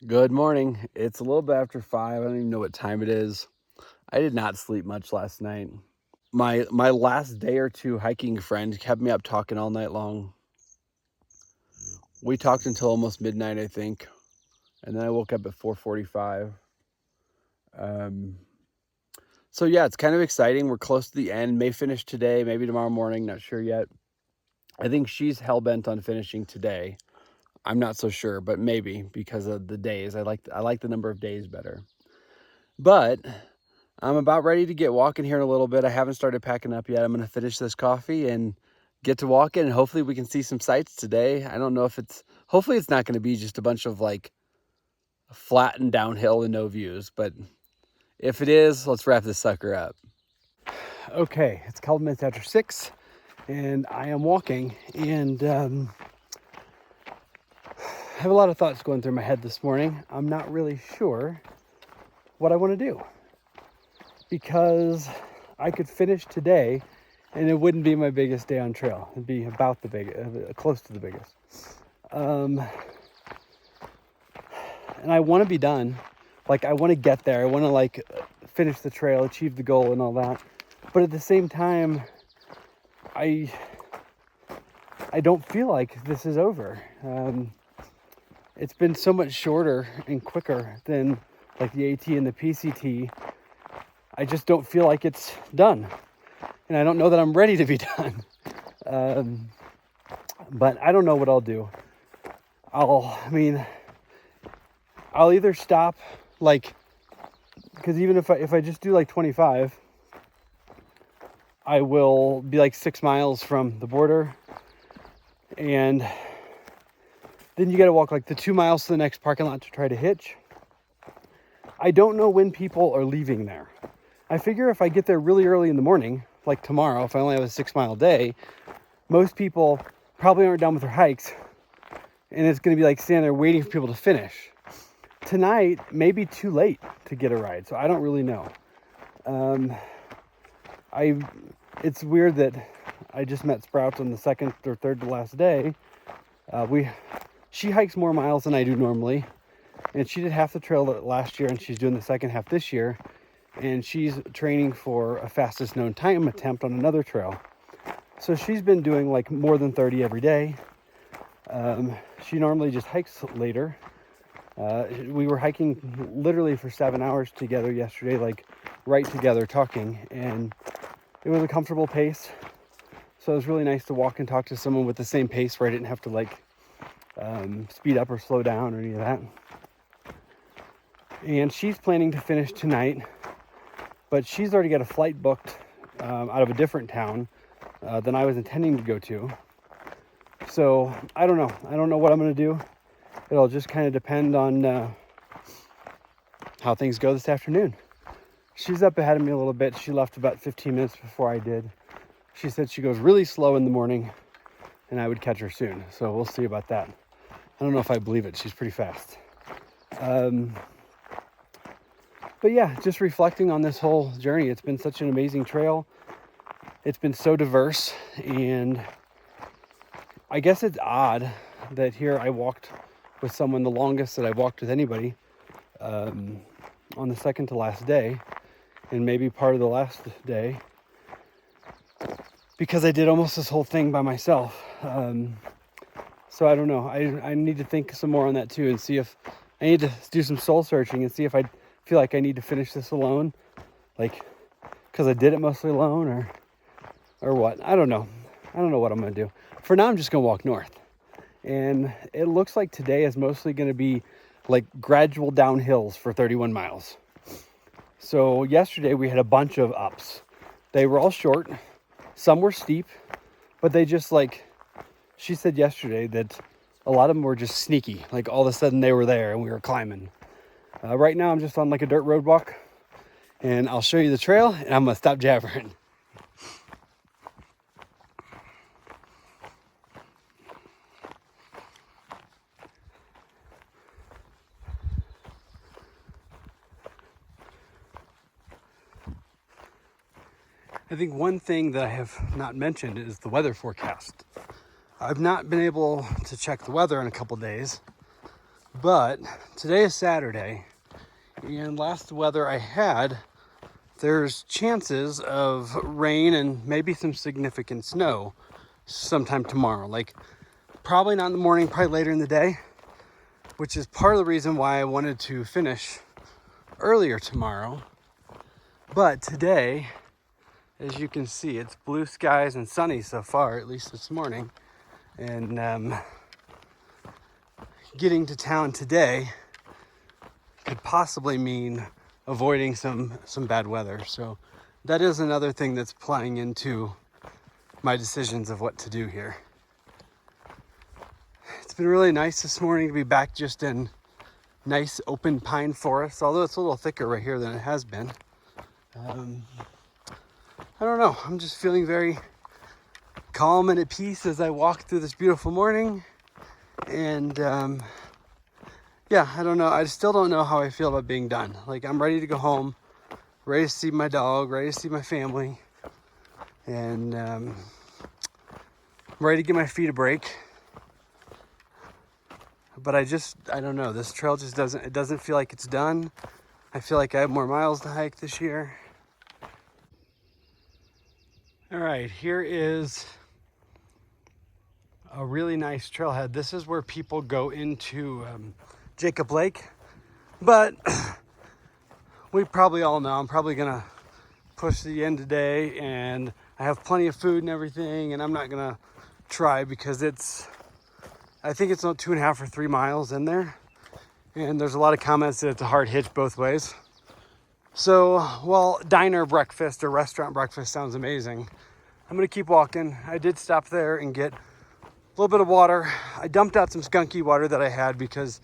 Good morning. It's a little bit after 5. I don't even know what time it is. I did not sleep much last night. My last day or two hiking friend kept me up talking all night long. We talked until almost midnight, I think, and then I woke up at 4:45. So yeah, it's kind of exciting. We're close to the end. May finish today, maybe tomorrow morning. Not sure yet. I think she's hell bent on finishing today. I'm not so sure, but maybe because of the days. I like the number of days better. But I'm about ready to get walking here in a little bit. I haven't started packing up yet. I'm going to finish this coffee and get to walking, and hopefully we can see some sights today. I don't know if hopefully it's not going to be just a bunch of like flat and downhill and no views, but if it is, let's wrap this sucker up. Okay, it's a couple minutes after 6 and I am walking, and I have a lot of thoughts going through my head this morning. I'm not really sure what I want to do, because I could finish today and it wouldn't be my biggest day on trail. It'd be about the biggest, close to the biggest. And I want to be done. Like, I want to get there. I want to like finish the trail, achieve the goal and all that. But at the same time, I don't feel like this is over. It's been so much shorter and quicker than like the AT and the PCT. I just don't feel like it's done. And I don't know that I'm ready to be done. But I don't know what I'll do. I'll either stop, like, because even if I just do like 25, I will be like 6 miles from the border, and then you got to walk like the 2 miles to the next parking lot to try to hitch. I don't know when people are leaving there. I figure if I get there really early in the morning, like tomorrow, if I only have a 6 mile day, most people probably aren't done with their hikes, and it's going to be like standing there waiting for people to finish. Tonight may be too late to get a ride, so I don't really know. It's weird that I just met Sprouts on the second or third to last day. She hikes more miles than I do normally, and she did half the trail last year, and she's doing the second half this year, and she's training for a fastest known time attempt on another trail. So she's been doing like more than 30 every day. She normally just hikes later. We were hiking literally for 7 hours together yesterday, like right together talking, and it was a comfortable pace. So it was really nice to walk and talk to someone with the same pace where I didn't have to like speed up or slow down or any of that. And she's planning to finish tonight, but she's already got a flight booked out of a different town than I was intending to go to. So I don't know. I don't know what I'm going to do. It'll just kind of depend on how things go this afternoon. She's up ahead of me a little bit. She left about 15 minutes before I did. She said she goes really slow in the morning and I would catch her soon. So we'll see about that. I don't know if I believe it. She's pretty fast. But yeah, just reflecting on this whole journey. It's been such an amazing trail. It's been so diverse, and I guess it's odd that here I walked with someone the longest that I've walked with anybody on the second to last day, and maybe part of the last day, because I did almost this whole thing by myself. So I don't know. I need to think some more on that too, and see if I need to do some soul searching and see if I feel like I need to finish this alone, like because I did it mostly alone, or what. I don't know what I'm gonna do. For now, I'm just gonna walk north, and it looks like today is mostly gonna be like gradual downhills for 31 miles. So yesterday we had a bunch of ups. They were all short, some were steep, but they just, like, she said yesterday that a lot of them were just sneaky. Like all of a sudden they were there and we were climbing. Right now I'm just on like a dirt road walk, and I'll show you the trail, and I'm gonna stop jabbering. I think one thing that I have not mentioned is the weather forecast. I've not been able to check the weather in a couple days, But today is Saturday, and last weather I had, there's chances of rain and maybe some significant snow sometime tomorrow. Like probably not in the morning, probably later in the day, which is part of the reason why I wanted to finish earlier tomorrow. But today, as you can see, it's blue skies and sunny so far, at least this morning. And getting to town today could possibly mean avoiding some bad weather. So that is another thing that's playing into my decisions of what to do here. It's been really nice this morning to be back just in nice open pine forest, although it's a little thicker right here than it has been. I don't know, I'm just feeling very calm and at peace as I walk through this beautiful morning. And yeah, I don't know, I still don't know how I feel about being done. Like, I'm ready to go home, ready to see my dog, ready to see my family, and ready to give my feet a break. But I don't know, this trail just doesn't feel like it's done. I feel like I have more miles to hike this year. All right, here is a really nice trailhead. This is where people go into Jacob Lake, but we probably all know I'm probably gonna push the end today, and I have plenty of food and everything, and I'm not gonna try because I think it's not 2.5 or 3 miles in there, and there's a lot of comments that it's a hard hitch both ways. So while diner breakfast or restaurant breakfast sounds amazing, I'm gonna keep walking. I did stop there and get a little bit of water. I dumped out some skunky water that I had because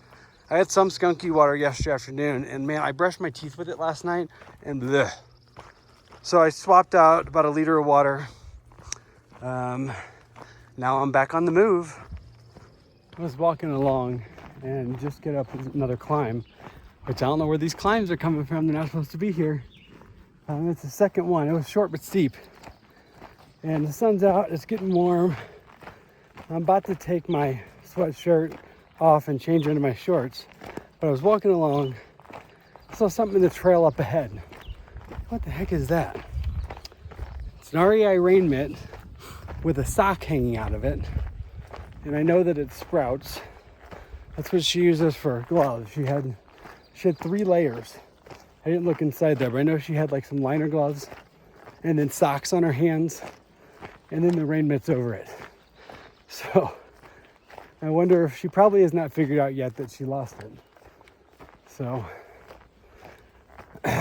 I had some skunky water yesterday afternoon, and man, I brushed my teeth with it last night, and bleh. So I swapped out about 1 liter of water. Now I'm back on the move. I was walking along and just get up another climb, which I don't know where these climbs are coming from. They're not supposed to be here. It's the second one. It was short but steep. And the sun's out, it's getting warm. I'm about to take my sweatshirt off and change into my shorts. But I was walking along, saw something in the trail up ahead. What the heck is that? It's an REI rain mitt with a sock hanging out of it. And I know that it sprouts. That's what she uses for gloves. She had 3 layers. I didn't look inside there, but I know she had like some liner gloves and then socks on her hands and then the rain mitts over it. So I wonder if she probably has not figured out yet that she lost it. So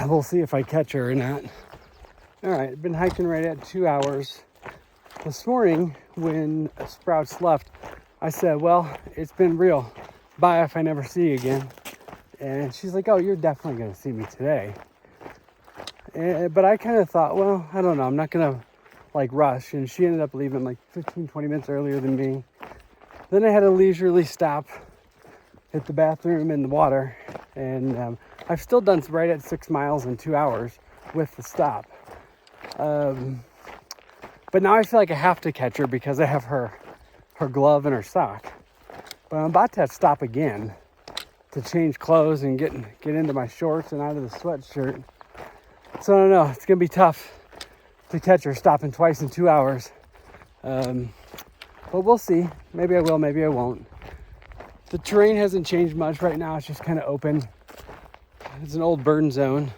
we'll see if I catch her or not. All right, I've been hiking right at 2 hours. This morning when Sprouts left, I said, well, it's been real. Bye if I never see you again. And she's like, oh, you're definitely going to see me today. But I kind of thought, well, I don't know. I'm not going to like rush. And she ended up leaving like 15, 20 minutes earlier than me. Then I had a leisurely stop at the bathroom and the water. And I've still done right at 6 miles in 2 hours with the stop. But now I feel like I have to catch her because I have her glove and her sock. But I'm about to stop again to change clothes and get into my shorts and out of the sweatshirt. So I don't know, it's gonna be tough to catch her stopping twice in 2 hours. But we'll see. Maybe I will, maybe I won't. The terrain hasn't changed much right now. It's just kind of open. It's an old burn zone.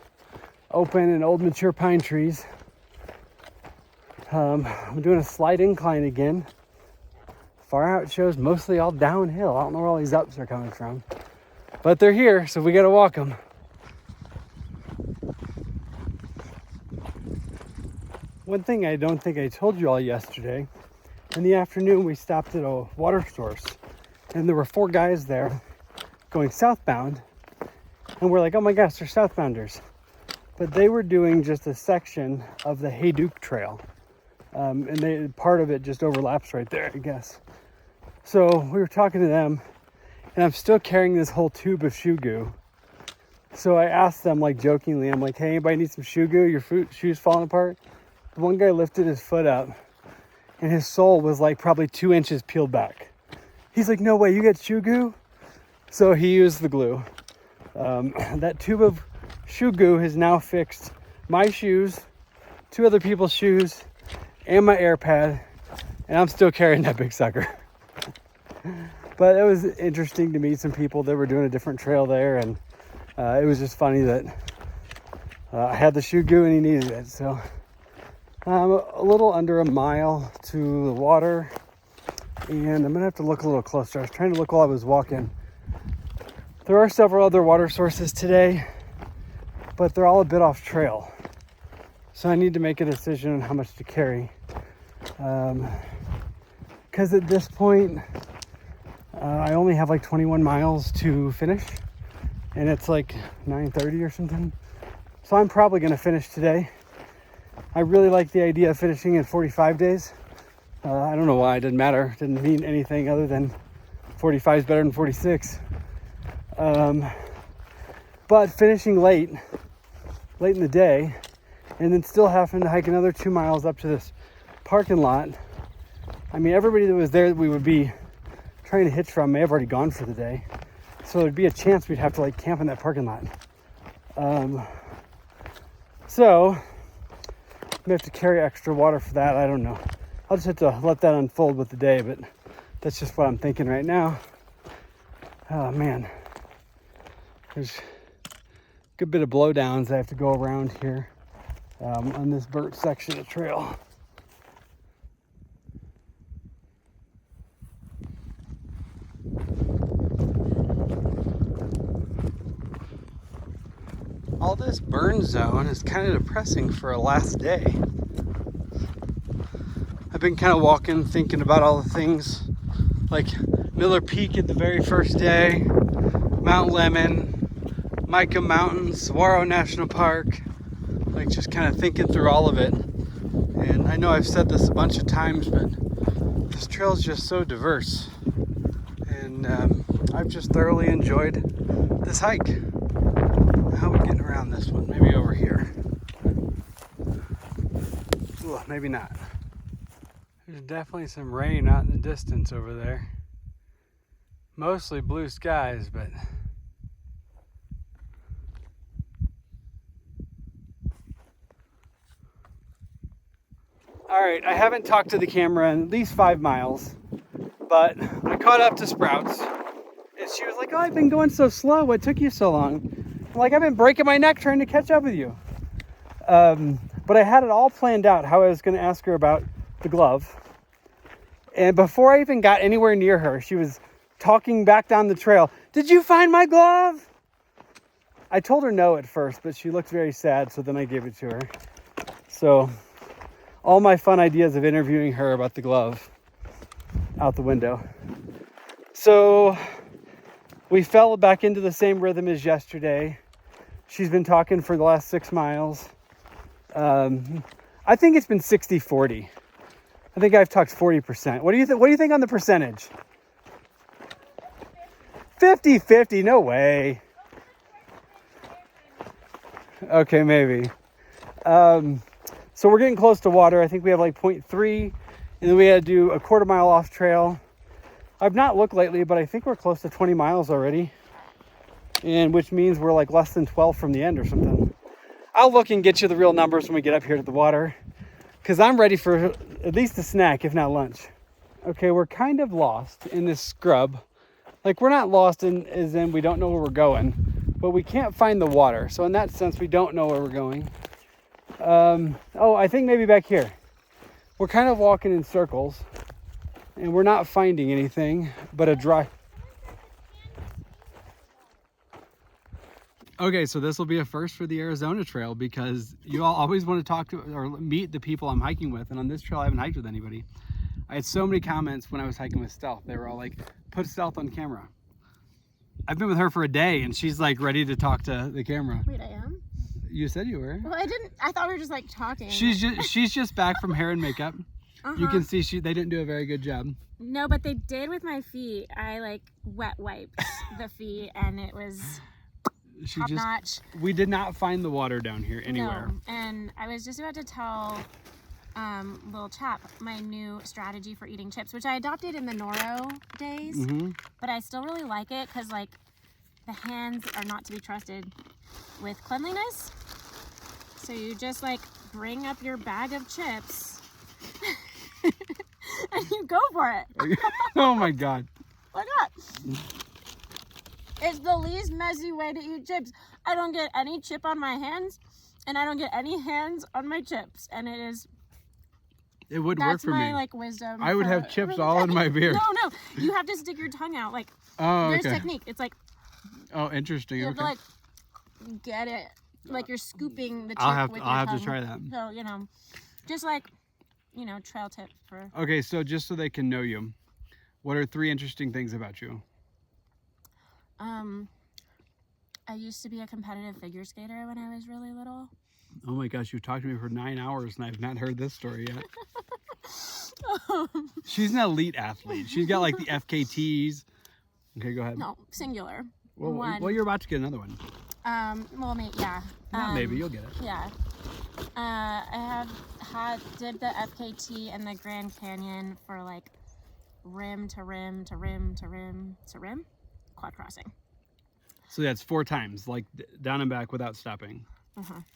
Open and old mature pine trees. I'm doing a slight incline again. Far out shows mostly all downhill. I don't know where all these ups are coming from. But they're here, so we gotta walk them. One thing I don't think I told you all yesterday, in the afternoon we stopped at a water source, and there were 4 guys there going southbound, and we're like, oh my gosh, they're southbounders. But they were doing just a section of the Hayduke Trail. And part of it just overlaps right there, I guess. So we were talking to them, and I'm still carrying this whole tube of shoe goo. So I asked them, like jokingly, I'm like, hey, anybody need some shoe goo? Your shoes falling apart? The one guy lifted his foot up, and his sole was like probably 2 inches peeled back. He's like, no way, you got shoe goo? So he used the glue. That tube of shoe goo has now fixed my shoes, 2 other people's shoes, and my air pad, and I'm still carrying that big sucker. But it was interesting to meet some people that were doing a different trail there, and it was just funny that I had the shoe goo and he needed it. So I'm a little under a mile to the water, and I'm gonna have to look a little closer. I was trying to look while I was walking. There are several other water sources today, but they're all a bit off trail. So I need to make a decision on how much to carry. Because at this point, I only have like 21 miles to finish, and it's like 9:30 or something. So I'm probably gonna finish today. I really like the idea of finishing in 45 days. I don't know why, it didn't matter. It didn't mean anything other than 45 is better than 46. But finishing late in the day, and then still having to hike another 2 miles up to this parking lot. I mean, everybody that was there that we would be trying to hitch from may have already gone for the day. So there'd be a chance we'd have to like camp in that parking lot. So I'm gonna have to carry extra water for that. I don't know. I'll just have to let that unfold with the day, but that's just what I'm thinking right now. Oh man. There's a good bit of blowdowns I have to go around here on this burnt section of trail. All this burn zone is kind of depressing for a last day. I've been kind of walking, thinking about all the things like Miller Peak at the very first day, Mount Lemmon, Mica Mountains, Saguaro National Park, like just kind of thinking through all of it. And I know I've said this a bunch of times, but this trail is just so diverse. And I've just thoroughly enjoyed this hike. How are we getting around this one? Maybe over here. Ooh, maybe not. There's definitely some rain out in the distance over there. Mostly blue skies, but all right, I haven't talked to the camera in at least 5 miles, but I caught up to Sprouts, and she was like, "Oh, I've been going so slow. What took you so long?" I'm like, "I've been breaking my neck trying to catch up with you." But I had it all planned out how I was going to ask her about the glove. And before I even got anywhere near her, she was talking back down the trail. "Did you find my glove?" I told her no at first, but she looked very sad, so then I gave it to her. So all my fun ideas of interviewing her about the glove out the window. So we fell back into the same rhythm as yesterday. She's been talking for the last 6 miles. I think it's been 60-40. I think I've talked 40%. What do you think on the percentage? 50-50, no way. Okay, maybe. So we're getting close to water. I think we have like 0.3, and then we had to do a 1/4 mile off trail. I've not looked lately, but I think we're close to 20 miles already, and which means we're like less than 12 from the end or something. I'll look and get you the real numbers when we get up here to the water, because I'm ready for at least a snack, if not lunch. Okay, we're kind of lost in this scrub. Like, we're not lost as in we don't know where we're going, but we can't find the water. So in that sense, we don't know where we're going. Oh, I think maybe back here. We're kind of walking in circles, and we're not finding anything but a dry... Okay, so this will be a first for the Arizona Trail, because you all always want to talk to or meet the people I'm hiking with, and on this trail I haven't hiked with anybody. I had so many comments when I was hiking with Stealth. They were all like, "Put Stealth on camera." I've been with her for a day, and she's like ready to talk to the camera. Wait, I am? You said you were. Well, I didn't. I thought we were just like talking. She's just back from hair and makeup. You can see they didn't do a very good job. No, but they did with my feet. I like wet wiped the feet, and it was top notch. We did not find the water down here anywhere. No, and I was just about to tell Lil'Chap my new strategy for eating chips, which I adopted in the Noro days, but I still really like it because like the hands are not to be trusted with cleanliness. So you just like bring up your bag of chips and you go for it. Oh my God. Why not? It's the least messy way to eat chips. I don't get any chip on my hands, and I don't get any hands on my chips, and it is. It would work for me. That's my like wisdom. I would have chips all in my beard. No, you have to stick your tongue out. Like, there's technique. It's like. Oh, interesting. You have to like get it, like you're scooping the chip I'll have with your tongue. I'll have to try that. So just like, trail tip for. Okay, so just so they can know you, what are 3 interesting things about you? I used to be a competitive figure skater when I was really little. Oh my gosh, you've talked to me for 9 hours and I've not heard this story yet. She's an elite athlete. She's got like the FKTs. Okay, go ahead. No, singular. Well, you're about to get another one. Yeah. Not maybe, you'll get it. Yeah. I did the FKT and the Grand Canyon for like rim to rim to rim to rim to rim quad crossing. So that's 4 times, like down and back without stopping.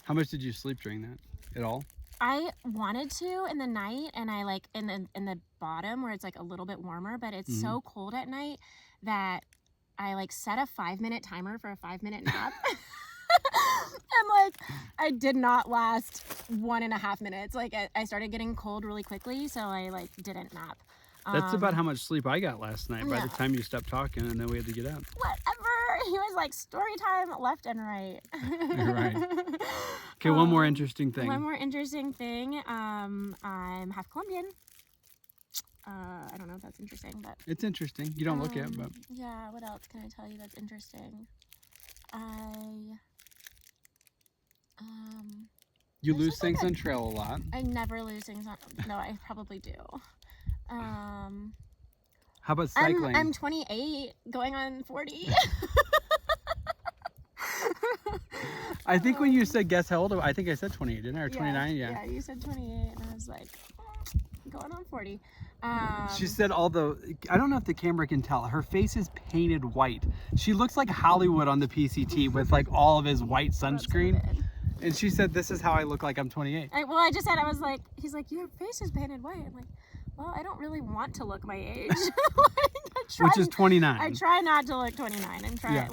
How much did you sleep during that? At all? I wanted to in the night, and I like in the bottom where it's like a little bit warmer, but it's so cold at night that I like set a 5-minute timer for a 5-minute nap. And like I did not last 1.5 minutes. Like I started getting cold really quickly, so I like didn't nap. That's about how much sleep I got last night by the time you stopped talking, and then we had to get up. Whatever. He was like story time left and right. You're right. Okay, one more interesting thing. One more interesting thing. I'm half Colombian. I don't know if that's interesting, but it's interesting. You don't look it, but yeah. What else can I tell you that's interesting? You lose things on trail a lot. I never lose things on. No, I probably do. How about cycling? I'm 28, going on 40. I think when you said guess how old, I think I said 28, didn't I? Or 29? Yeah. Yeah, you said 28, and I was like, going on 40. She said I don't know if the camera can tell, her face is painted white. She looks like Hollywood on the PCT with like all of his white sunscreen. And she said, this is how I look like I'm 28. I just said, I was like, he's like, your face is painted white. I'm like, well, I don't really want to look my age. Which is 29. I try not to look 29 and try,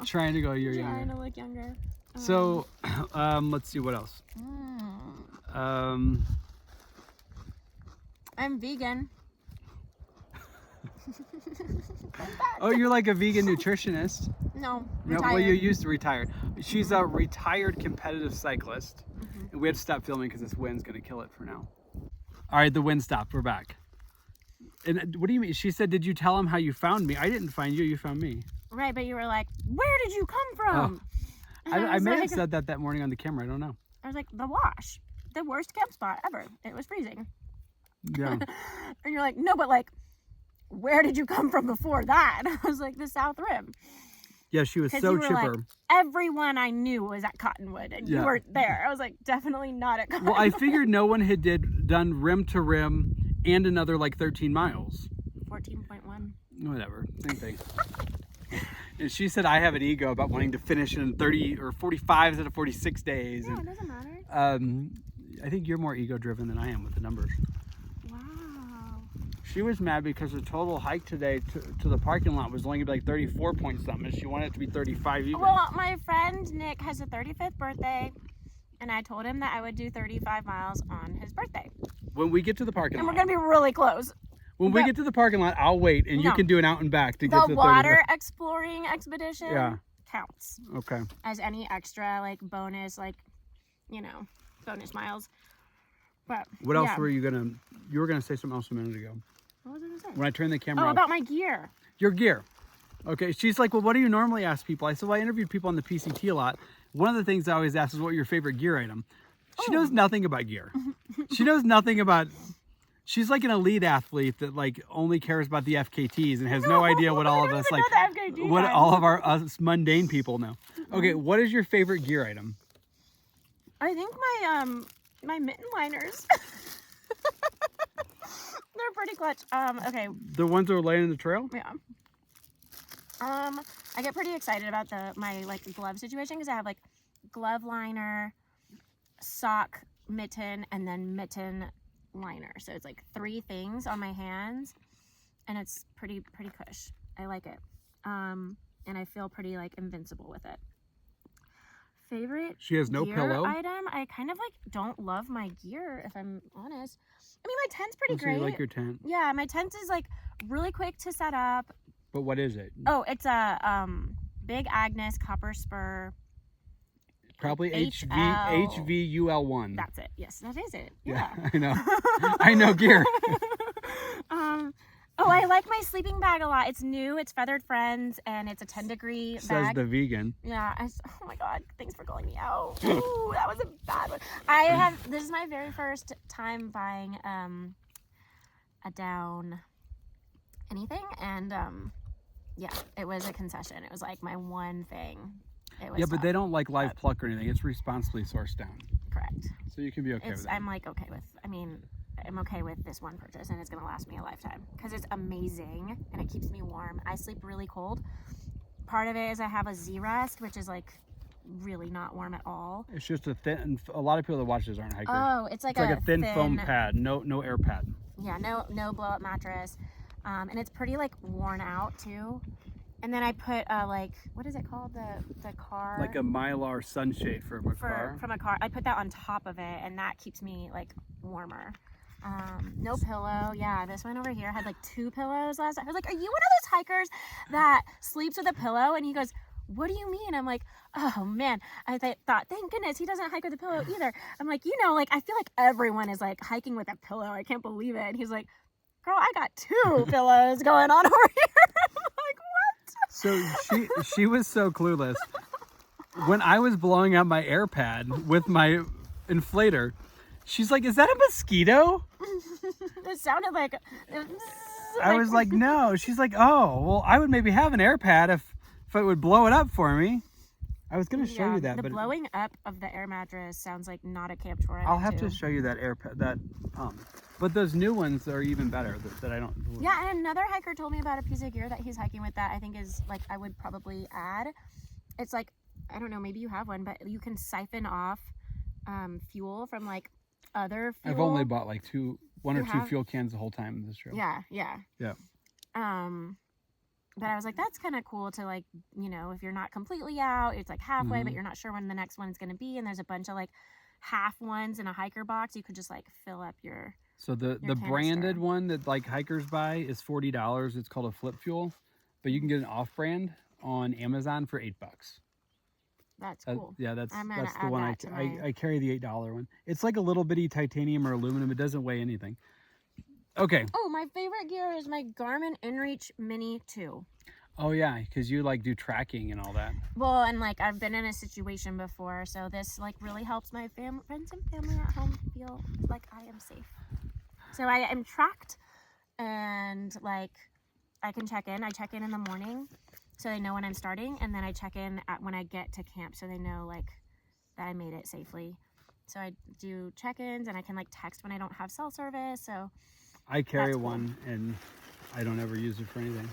trying to go you're trying younger. to look younger. So, let's see, what else? I'm vegan. Oh, you're like a vegan nutritionist. No, No, well, you used to retired. She's a retired competitive cyclist. And we had to stop filming because this wind's going to kill it for now. All right, the wind stopped. We're back. And what do you mean? She said, did you tell him how you found me? I didn't find you. You found me. Right, but you were like, where did you come from? Oh. I may have said that morning on the camera. I don't know. I was like, the wash. The worst camp spot ever. It was freezing. Yeah. And you're like, no, but like, where did you come from before that? I was like, the South Rim. Yeah, she was so chipper. Like, everyone I knew was at Cottonwood, and you weren't there. I was like, definitely not at Cottonwood. Well, I figured no one had done rim to rim and another like 13 miles. 14.1. Whatever, same thing. And she said I have an ego about wanting to finish in 30 or 45 instead of 46 days. Yeah, it doesn't matter. I think you're more ego-driven than I am with the numbers. Wow. She was mad because the total hike today to the parking lot was only like 34 point something. She wanted it to be 35 even. Well, my friend Nick has a 35th birthday, and I told him that I would do 35 miles on his birthday. When we get to the parking lot. And we're going to be really close. When we get to the parking lot, I'll wait, and you can do an out and back to get to the water exploring expedition counts. Okay. As any extra, like, bonus, like, bonus miles. But what else were you were gonna say something else a minute ago. What was I gonna say? When I turned the camera off. About my gear. Your gear. Okay, she's like, well, what do you normally ask people? I said, well, I interviewed people on the PCT a lot. One of the things I always ask is what your favorite gear item. She knows nothing about gear. She knows nothing about... She's like an elite athlete that like only cares about the FKTs and has no idea what all of us like, what all of us mundane people know. Okay, what is your favorite gear item? I think my mitten liners. They're pretty clutch. Okay. The ones that were laying in the trail? Yeah. I get pretty excited about my like glove situation because I have like glove liner, sock mitten, and then mitten liner. So it's like 3 things on my hands, and it's pretty cush. I like it. And I feel pretty like invincible with it. Favorite She has no gear pillow. item? I kind of like don't love my gear, if I'm honest. I mean, my tent's pretty So great. you like your tent? Yeah, my tent is like really quick to set up. But what is it? Oh, it's a Big Agnes copper spur. Probably HL. HVUL1. That's it. Yes, that is it. Yeah. I know. I know gear. Oh, I like my sleeping bag a lot. It's new. It's Feathered Friends, and it's a 10-degree bag. Says the vegan. Yeah. Oh my God. Thanks for calling me out. Ooh, that was a bad one. This is my very first time buying a down anything, and yeah, it was a concession. It was like my one thing. It was Yeah, but tough. they don't like live pluck or anything. It's responsibly sourced down. Correct. So you can be okay with that. I'm like okay with. I mean, I'm okay with this one purchase, and it's gonna last me a lifetime because it's amazing and it keeps me warm. I sleep really cold. Part of it is I have a Z-Rest, which is like really not warm at all. It's just a thin. A lot of people that watch this aren't hikers. Oh, it's like a thin foam pad. No air pad. Yeah, no blow up mattress, and it's pretty like worn out too. And then I put like, what is it called? The car. Like a Mylar sunshade from a car. From a car. I put that on top of it, and that keeps me like warmer. No pillow. Yeah, this one over here had like 2 pillows last night. I was like, are you one of those hikers that sleeps with a pillow? And he goes, what do you mean? I'm like, oh man. I thought, thank goodness he doesn't hike with a pillow either. I'm like, like I feel like everyone is like hiking with a pillow. I can't believe it. And he's like, girl, I got 2 pillows going on over here. I'm like, what? So she was so clueless. When I was blowing out my air pad with my inflator, she's like, is that a mosquito? It sounded like I was like, no. She's like, oh, well, I would maybe have an air pad if it would blow it up for me. I was going to show you that. The but blowing up of the air mattress sounds like not a camp chore. I'll have to show you that air pad, that pump. But those new ones are even better that I don't. Yeah, and another hiker told me about a piece of gear that he's hiking with that I think is like I would probably add. It's like, I don't know, maybe you have one, but you can siphon off fuel from like other fuel. I've only bought like 1 or 2 fuel cans the whole time in this trail. Yeah. But I was like, that's kind of cool to like, if you're not completely out, it's like halfway, but you're not sure when the next one's going to be. And there's a bunch of like half ones in a hiker box. You could just like fill up your. So the branded one that like hikers buy is $40. It's called a Flip Fuel, but you can get an off-brand on Amazon for $8. That's cool. Yeah, that's the one I carry, the $8 one. It's like a little bitty titanium or aluminum. It doesn't weigh anything. Okay. Oh, my favorite gear is my Garmin InReach Mini 2. Oh yeah, because you like do tracking and all that. Well, and like I've been in a situation before, so this like really helps my friends and family at home feel like I am safe. So I am tracked, and like I can check in. I check in the morning, so they know when I'm starting, and then I check in when I get to camp, so they know like that I made it safely. So I do check-ins, and I can like text when I don't have cell service. So I carry one, and I don't ever use it for anything.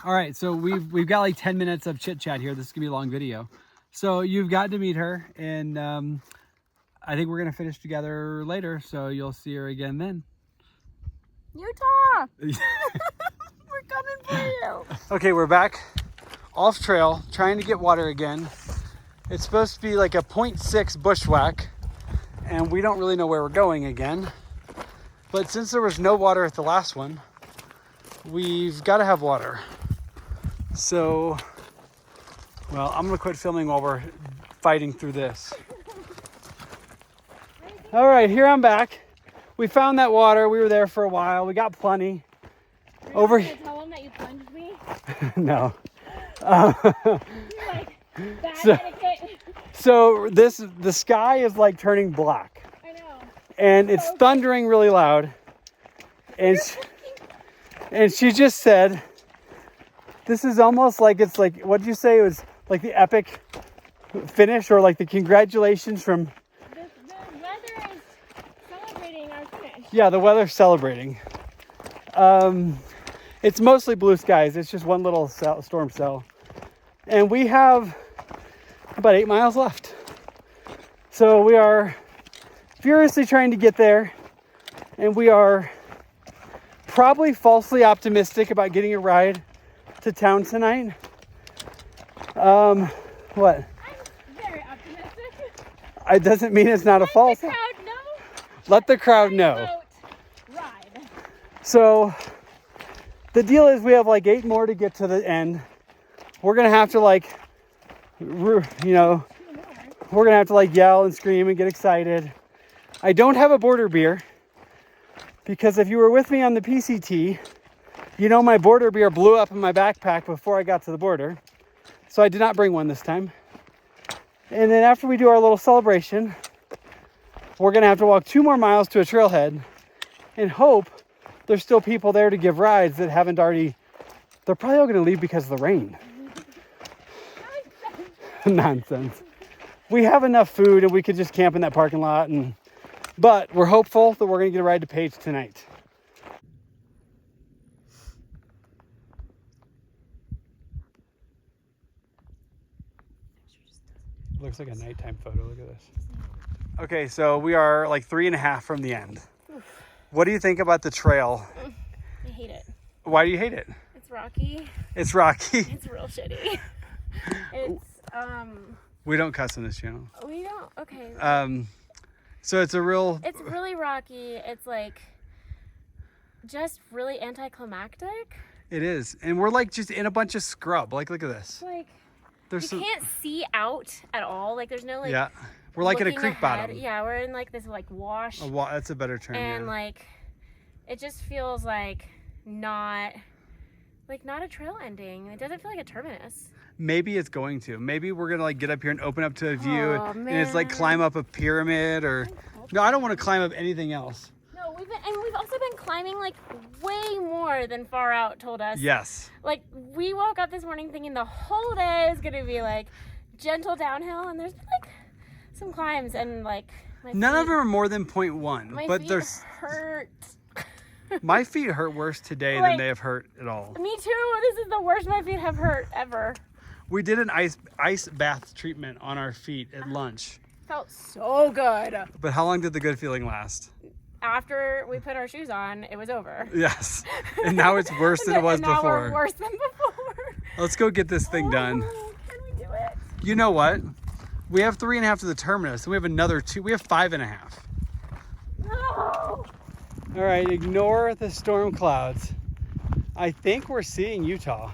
All right, so we've got like 10 minutes of chit chat here. This is gonna be a long video. So you've got to meet her, and I think we're gonna finish together later. So you'll see her again then. Utah, we're coming for you. Okay, we're back off trail, trying to get water again. It's supposed to be like a 0.6 bushwhack, and we don't really know where we're going again. But since there was no water at the last one, we've got to have water. So, well, I'm gonna quit filming while we're fighting through this. All right, here I'm back. We found that water. We were there for a while. We got plenty. Over here. Tell them that you plunged me. No. Like, bad etiquette. So the sky is like turning black. I know. And it's thundering really loud. And she just said, this is almost like, it's like, what'd you say? It was like the epic finish, or like the congratulations from... The weather is celebrating our finish. Yeah, the weather's celebrating. It's mostly blue skies. It's just one little storm cell. And we have about 8 miles left. So we are furiously trying to get there. And we are probably falsely optimistic about getting a ride to town tonight. What? I'm very optimistic. It doesn't mean it's not a false. Let the crowd know. Let the crowd know. Ride. So the deal is we have like 8 more to get to the end. We're gonna have to like, we're gonna have to like yell and scream and get excited. I don't have a border beer because if you were with me on the PCT, you know my border beer blew up in my backpack before I got to the border. So I did not bring one this time. And then after we do our little celebration, we're gonna have to walk 2 more miles to a trailhead and hope there's still people there to give rides that haven't already. They're probably all gonna leave because of the rain. Nonsense. We have enough food and we could just camp in that parking lot, but we're hopeful that we're gonna get a ride to Page tonight. Looks like a nighttime photo. Look at this. Okay, so we are like 3.5 from the end. Oof. What do you think about the trail? I hate it. Why do you hate it? It's rocky. It's rocky. It's real shitty. It's We don't cuss on this channel. We don't. Okay. So it's really rocky. It's like just really anticlimactic. It is, and we're like just in a bunch of scrub. Like, look at this. Like you can't see out at all. Like there's no like. Yeah, we're like in a creek bottom. Yeah, we're in like this like wash. That's a better term. And like, it just feels like not a trail ending. It doesn't feel like a terminus. Maybe it's going to. Maybe we're gonna like get up here and open up to a view, and it's like climb up a pyramid or. No, I don't want to climb up anything else. No, we've also been climbing like way more than Far Out told us. Yes. Like we woke up this morning thinking the whole day is gonna be like gentle downhill, and there's been like some climbs and like none of them are more than 0.1. But there's hurt. My feet hurt worse today than they have hurt at all. Me too. This is the worst my feet have hurt ever. We did an ice bath treatment on our feet at lunch. Felt so good. But how long did the good feeling last? After we put our shoes on, it was over. Yes. And now it's worse than it was now before. We're worse than before. Let's go get this thing done. Can we do it? You know what? We have 3.5 to the terminus, and we have another 2. We have 5.5. No. All right, ignore the storm clouds. I think we're seeing Utah.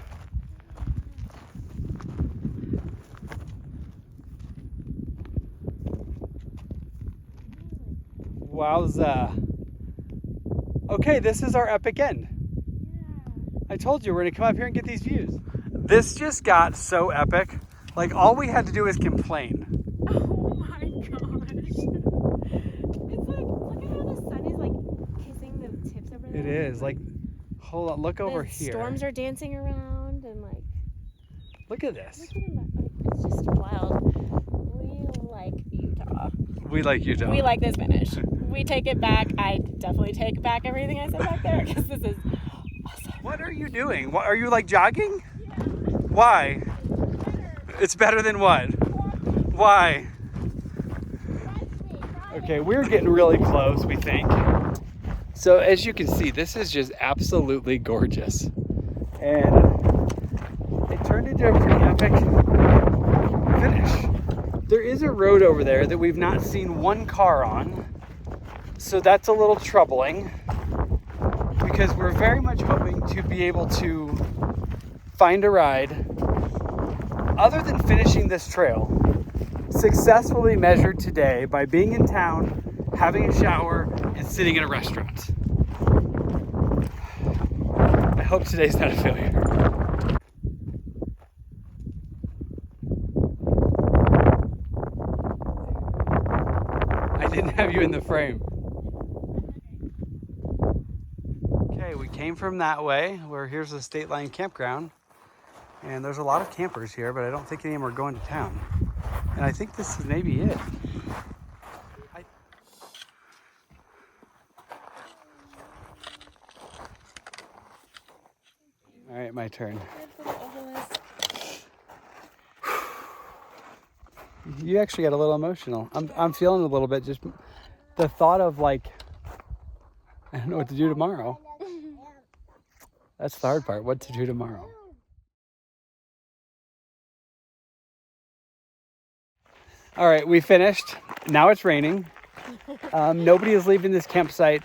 Wowza. Okay, this is our epic end. Yeah. I told you we're gonna come up here and get these views. This just got so epic. Like all we had to do is complain. Oh my gosh. It's like, look at how the sun is like kissing the tips over there. It is. Like, hold on, look over here. Storms are dancing around and like. Look at this. Look at them. Like, it's just wild. We like Utah. We like Utah. We like this finish. We take it back. I definitely take back everything I said back there because this is awesome. What are you doing? What, are you like jogging? Yeah. Why? It's better than what? Why? Okay, we're getting really close, we think. So as you can see, this is just absolutely gorgeous. And it turned into a pretty epic finish. There is a road over there that we've not seen one car on. So that's a little troubling because we're very much hoping to be able to find a ride other than finishing this trail, successfully measured today by being in town, having a shower, and sitting in a restaurant. I hope today's not a failure. I didn't have you in the frame. Okay, we came from that way, where here's the State Line Campground. And there's a lot of campers here, but I don't think any of them are going to town. And I think this is maybe it. my turn. You actually got a little emotional. I'm feeling a little bit, just the thought of like, I don't know what to do tomorrow. That's the hard part, what to do tomorrow. All right, we finished. Now it's raining. Nobody is leaving this campsite.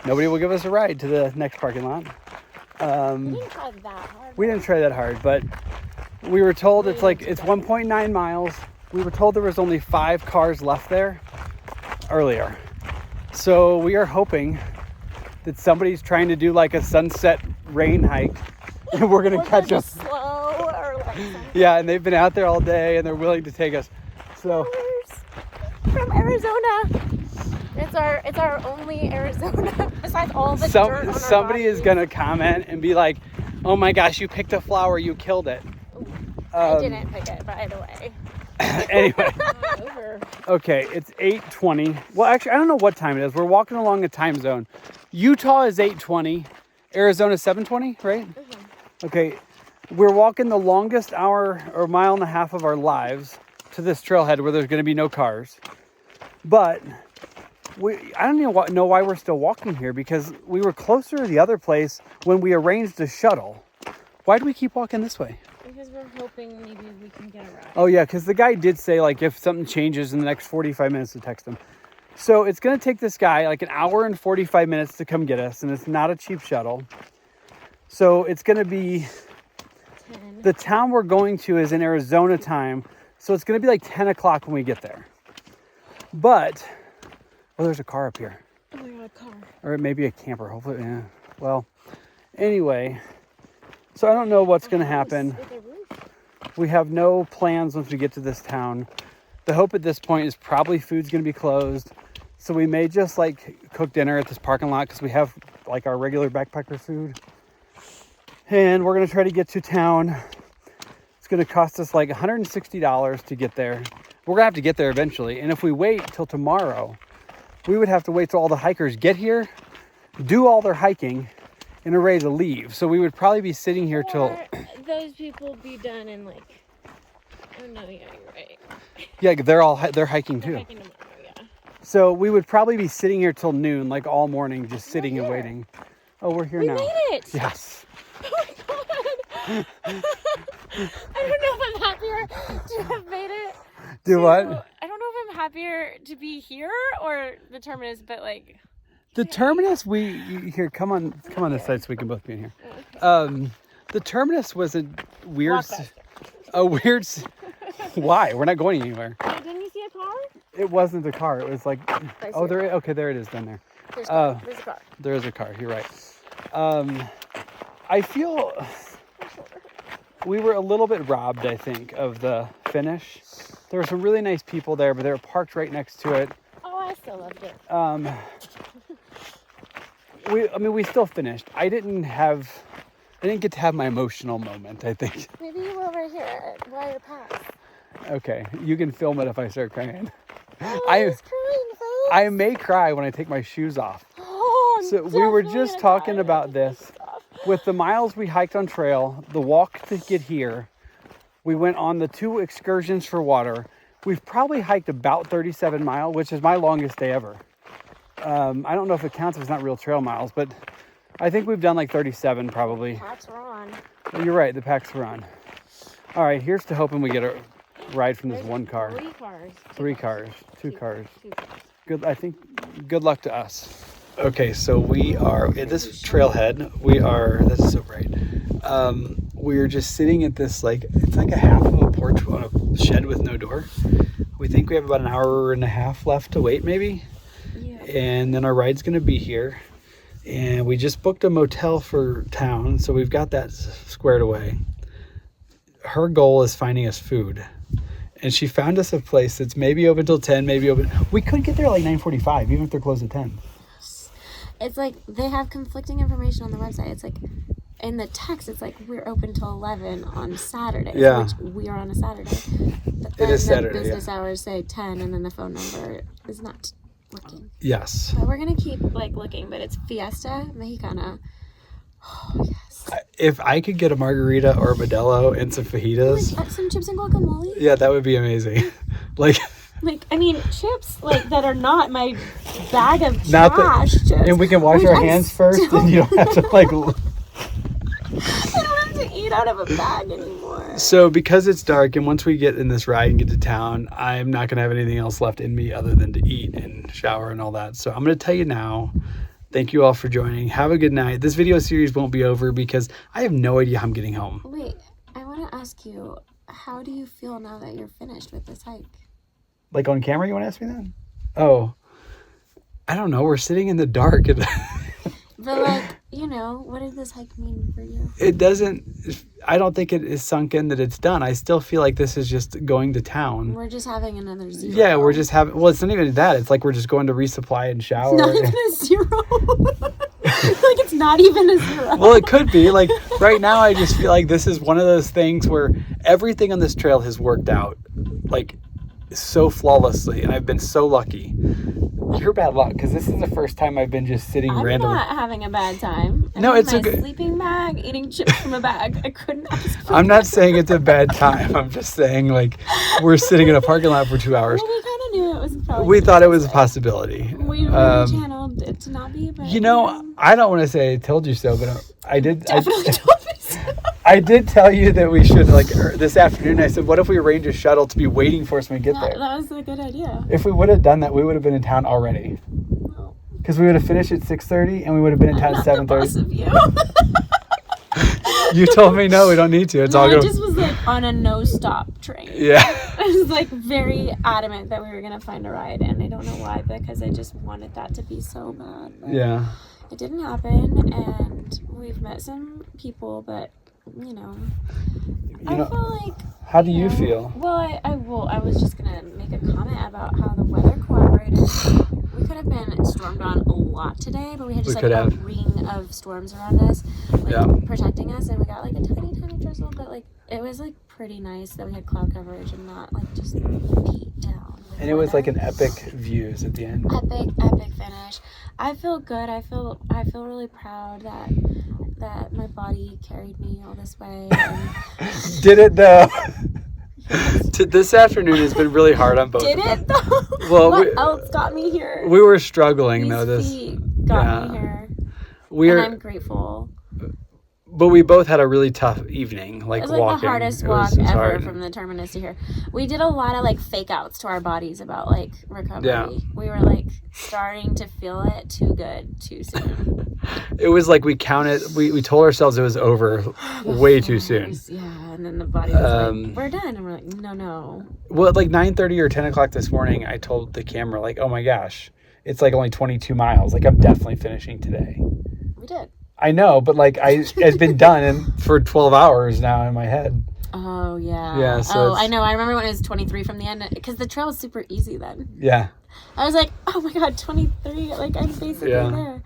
Nobody will give us a ride to the next parking lot. We didn't try that hard. We didn't try that hard, but we were told it's 1.9 miles. We were told there was only 5 cars left there earlier. So we are hoping that somebody's trying to do like a sunset rain hike and we're gonna catch us. Slow or like something. Yeah, and they've been out there all day and they're willing to take us. So from Arizona. It's our only Arizona besides all the dirt on our somebody is bodies. gonna comment and be like, "Oh my gosh, you picked a flower, you killed it." I didn't pick it, by the way. Anyway, okay, it's 8:20. Well, actually, I don't know what time it is. We're walking along a time zone. Utah is 8:20, Arizona 7:20, right? Mm-hmm. Okay, we're walking the longest hour or mile and a half of our lives to this trailhead where there's going to be no cars. But I don't even know why we're still walking here, because we were closer to the other place when we arranged a shuttle. Why do we keep walking this way? Because we're hoping maybe we can get a ride. Oh yeah, because the guy did say like if something changes in the next 45 minutes to text him. So it's going to take this guy like an hour and 45 minutes to come get us, and it's not a cheap shuttle. So it's going to be, 10. The town we're going to is in Arizona time, so it's going to be like 10 o'clock when we get there. But, oh, there's a car up here. Oh my God, car. Or maybe a camper, hopefully, yeah. Well, anyway, so I don't know what's going to happen. We have no plans once we get to this town. The hope at this point is probably food's going to be closed. So we may just like cook dinner at this parking lot because we have like our regular backpacker food. And we're going to try to get to town. It's going to cost us like $160 to get there. We're going to have to get there eventually. And if we wait till tomorrow, we would have to wait till all the hikers get here, do all their hiking, and are ready to leave. So we would probably be sitting here till... those people be done in like... Oh no, yeah, you're right. Yeah, they're hiking too. They're hiking tomorrow, yeah. So we would probably be sitting here till noon, like all morning, just sitting and waiting. Oh, we're here now. We made it! Yes. Oh my God! I don't know if I'm happier to have made it. Do what? I don't know if I'm happier to be here or the terminus, but like... The terminus, here, come on this side so we can both be in here. The terminus was a weird, why? We're not going anywhere. Didn't you see a car? It wasn't a car. It was like, oh, there it is down there. There's a car. There is a car. You're right. I feel we were a little bit robbed, I think, of the finish. There were some really nice people there, but they were parked right next to it. Oh, I still loved it. We still finished. I didn't get to have my emotional moment, I think. Maybe you were over here at Wire Pass. Okay, you can film it if I start crying. Oh, I was crying, folks. I may cry when I take my shoes off. Oh, So we were just talking about this. With the miles we hiked on trail, the walk to get here, we went on the 2 excursions for water. We've probably hiked about 37 miles, which is my longest day ever. I don't know if it counts if it's not real trail miles, but I think we've done like 37 probably. Packs were on. You're right, the packs were on. All right, here's to hoping we get a ride from this one car. 3 cars. 3 cars. 2 cars. 2 cars. Good luck to us. Okay, so we are at this trailhead. That's so bright. We're just sitting at this, it's like a half of a porch on a shed with no door. We think we have about an hour and a half left to wait, maybe. Yeah. And then our ride's gonna be here. And we just booked a motel for town, so we've got that squared away. Her goal is finding us food. And she found us a place that's maybe open till 10, maybe open. We could get there at like 9:45, even if they're closed at 10. It's like they have conflicting information on the website. It's like in the text, it's like we're open till 11 on Saturday. Yeah. Which we are on a Saturday. But It is Saturday, the business hours say 10, and then the phone number is not working. Yes. But we're gonna keep looking. But it's Fiesta Mexicana. Oh, yes. If I could get a margarita or a Modelo and some fajitas. Like, some chips and guacamole? Yeah, that would be amazing. Like, I mean, chips, like, that are not my bag of Not trash chips. and we can wash which our I hands first, still- and you don't have to, like... I don't have to eat out of a bag anymore. So because it's dark, and once we get in this ride and get to town, I'm not going to have anything else left in me other than to eat and shower and all that. So I'm going to tell you now, thank you all for joining. Have a good night. This video series won't be over because I have no idea how I'm getting home. Wait, I want to ask you, how do you feel now that you're finished with this hike? Like on camera, you want to ask me that? Oh, I don't know. We're sitting in the dark. And But, like, you know, what does this hike mean for you? it doesn't, I don't think it is sunk in that it's done. I still feel like this is just going to town. We're just having another zero. Yeah, we're just having, well, it's not even that. It's like we're just going to resupply and shower. Not even a zero. Like, it's not even a zero. Well, it could be. Like, right now, I just feel like this is one of those things where everything on this trail has worked out, like, so flawlessly, and I've been so lucky. You're bad luck, because this is the first time I've been just sitting I'm randomly. not having a bad time. I'm No, in it's my a good... sleeping bag, eating chips from a bag. I couldn't ask for I'm not saying it's a bad time. I'm just saying, like, we're sitting in a parking lot for 2 hours. Well, we kind of knew it was probably. We thought it was a possibility. We channeled it to not be, but You know, I don't want to say I told you so, but I did. definitely told me so. I did tell you that we should, like, this afternoon, I said, what if we arrange a shuttle to be waiting for us when we get there? That was a good idea. If we would have done that, we would have been in town already. Well, Because we would have finished at 6:30 and we would have been in town I'm at not the boss 7:30. of you. You told me no, we don't need to. It's No, all I good. just was like on a no-stop train. Yeah. I was like very adamant that we were gonna find a ride, and I don't know why, because I just wanted that to be so bad. But Yeah. it didn't happen, and we've met some people, but you know, I feel like. How do you know, feel? Well, I was just gonna make a comment about how the weather cooperated. We could have been stormed on a lot today, but we had just We like could a have. ring of storms around us, like Yeah. protecting us, and we got like a tiny drizzle, but like it was like pretty nice that we had cloud coverage and not like just beat down. with And it was like weather. an epic views at the end. Epic finish. I feel good. I feel really proud that my body carried me all this way. And Did it though? This afternoon has been really hard on both. did of us. it though? Well, what we- else got me here? We were struggling These though. This feet got me here, we're, and I'm grateful. but we both had a really tough evening, like It was like walking. the hardest It was walk just ever hard. from the terminus to here. We did a lot of like fake outs to our bodies about like recovery. Yeah. We were like starting to feel it too good too soon. It was like we counted. We told ourselves it was over way too soon. Yeah, and then the body was like, "We're done," and we're like, "No." Well, at like 9:30 or 10 o'clock this morning, I told the camera, like, oh my gosh, it's like only 22 miles. Like, I'm definitely finishing today. We did. I know, but like, it's been done for 12 hours now in my head. Oh yeah. Yeah, so I know. I remember when it was 23 from the end, because the trail was super easy then. Yeah. I was like, oh my god, 23. Like I'm basically Yeah. there.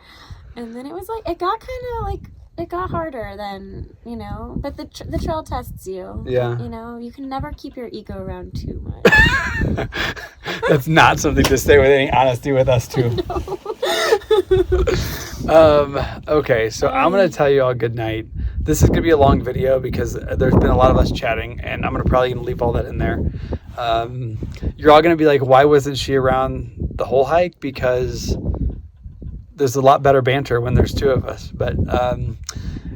And then it was like, it got kind of like, it got harder than, you know, but the trail tests you. Yeah. You know, you can never keep your ego around too much. That's not something to say with any honesty with us too. Okay, so I'm going to tell you all good night. This is going to be a long video because there's been a lot of us chatting, and I'm probably going to leave all that in there. You're all going to be like, why wasn't she around the whole hike? Because there's a lot better banter when there's two of us. But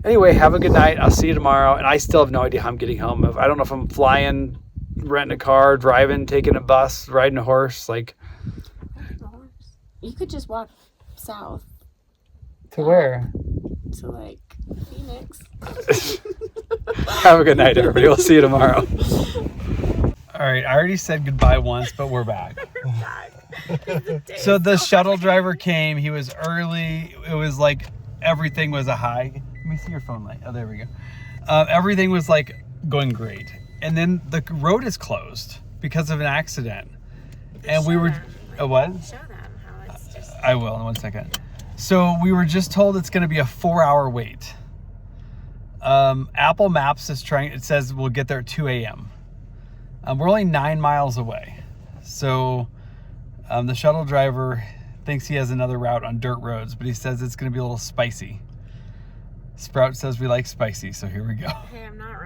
anyway, have a good night. I'll see you tomorrow. And I still have no idea how I'm getting home. I don't know if I'm flying, renting a car, driving, taking a bus, riding a horse. Like, You could just walk south to where? to like Phoenix. Have a good night, everybody. We'll see you tomorrow. All right, I already said goodbye once, but we're back. So the shuttle driver came. He was early. It was like everything was a high. Let me see your phone light. Oh, there we go. Everything was like going great. And then the road is closed because of an accident. And we were... what? Show them how it's just... I will in 1 second. So we were just told it's going to be a 4-hour wait. Apple Maps is trying... It says we'll get there at 2 a.m. We're only 9 miles away. So the shuttle driver thinks he has another route on dirt roads, but he says it's going to be a little spicy. Sprout says we like spicy, so here we go. Hey, I'm not